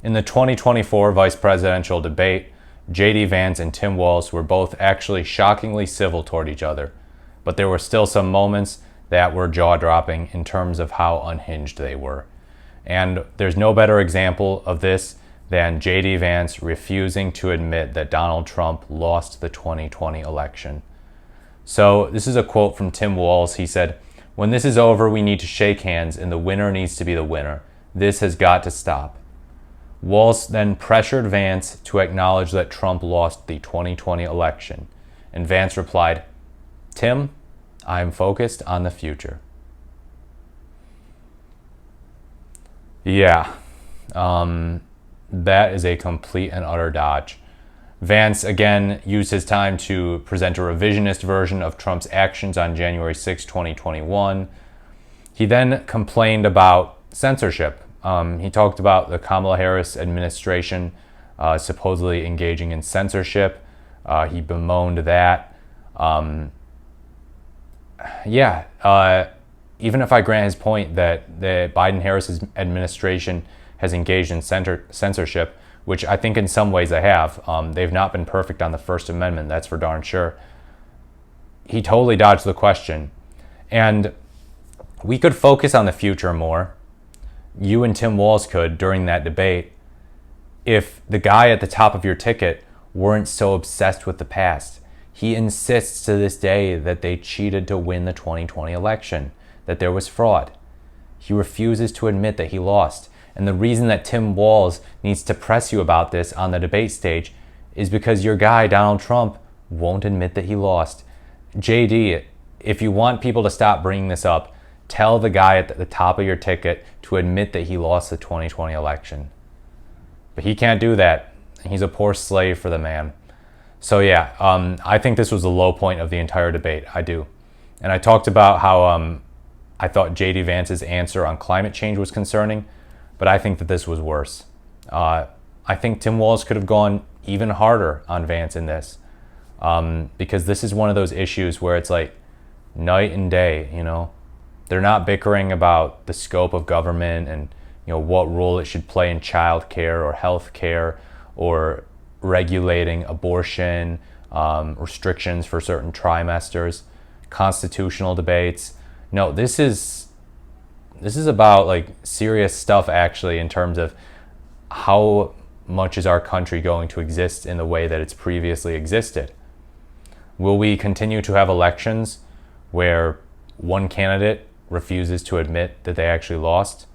In the 2024 vice presidential debate, J.D. Vance and Tim Walz were both actually shockingly civil toward each other, but there were still some moments that were jaw-dropping in terms of how unhinged they were. And there's no better example of this than J.D. Vance refusing to admit that Donald Trump lost the 2020 election. So this is a quote from Tim Walz. He said, "When this is over, we need to shake hands and the winner needs to be the winner. This has got to stop." Walz then pressured Vance to acknowledge that Trump lost the 2020 election. And Vance replied, "Tim, I am focused on the future." Yeah, that is a complete and utter dodge. Vance again used his time to present a revisionist version of Trump's actions on January 6, 2021. He then complained about censorship. He talked about the Kamala Harris administration supposedly engaging in censorship. He bemoaned that. Even if I grant his point that the Biden-Harris administration has engaged in censorship, which I think in some ways they have, they've not been perfect on the First Amendment, that's for darn sure. He totally dodged the question. And we could focus on the future more. You and Tim Walz could during that debate if the guy at the top of your ticket weren't so obsessed with the past. He insists to this day that they cheated to win the 2020 election, that there was fraud. He refuses to admit that he lost. And the reason that Tim Walz needs to press you about this on the debate stage is because your guy, Donald Trump, won't admit that he lost. JD, if you want people to stop bringing this up, tell the guy at the top of your ticket to admit that he lost the 2020 election. But he can't do that. He's a poor slave for the man. So yeah, I think this was the low point of the entire debate. I do. And I talked about how I thought J.D. Vance's answer on climate change was concerning, but I think that this was worse. I think Tim Walz could have gone even harder on Vance in this, because this is one of those issues where it's like night and day, you know? They're not bickering about the scope of government and what role it should play in child care or health care or regulating abortion, restrictions for certain trimesters, constitutional debates. No, this is about like serious stuff actually, in terms of how much is our country going to exist in the way that it's previously existed. Will we continue to have elections where one candidate refuses to admit that they actually lost?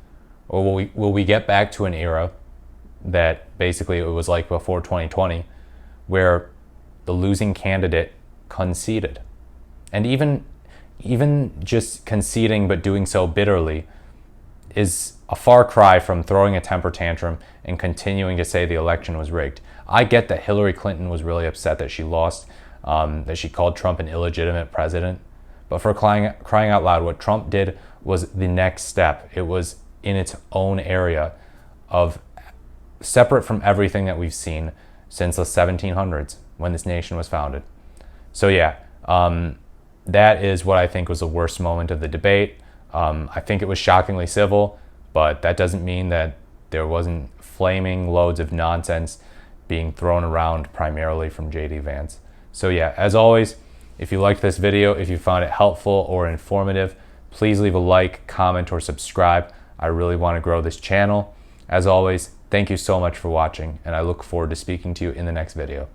Or will we get back to an era that basically it was like before 2020, where the losing candidate conceded? And even just conceding but doing so bitterly is a far cry from throwing a temper tantrum and continuing to say the election was rigged. I get that Hillary Clinton was really upset that she lost, that she called Trump an illegitimate president. But for crying out loud, what Trump did was the next step. It was in its own area of separate from everything that we've seen since the 1700s when this nation was founded. So yeah, that is what I think was the worst moment of the debate. I think it was shockingly civil, but that doesn't mean that there wasn't flaming loads of nonsense being thrown around primarily from J.D. Vance. So yeah, as always, if you liked this video, if you found it helpful or informative, please leave a like, comment, or subscribe. I really want to grow this channel. As always, thank you so much for watching, and I look forward to speaking to you in the next video.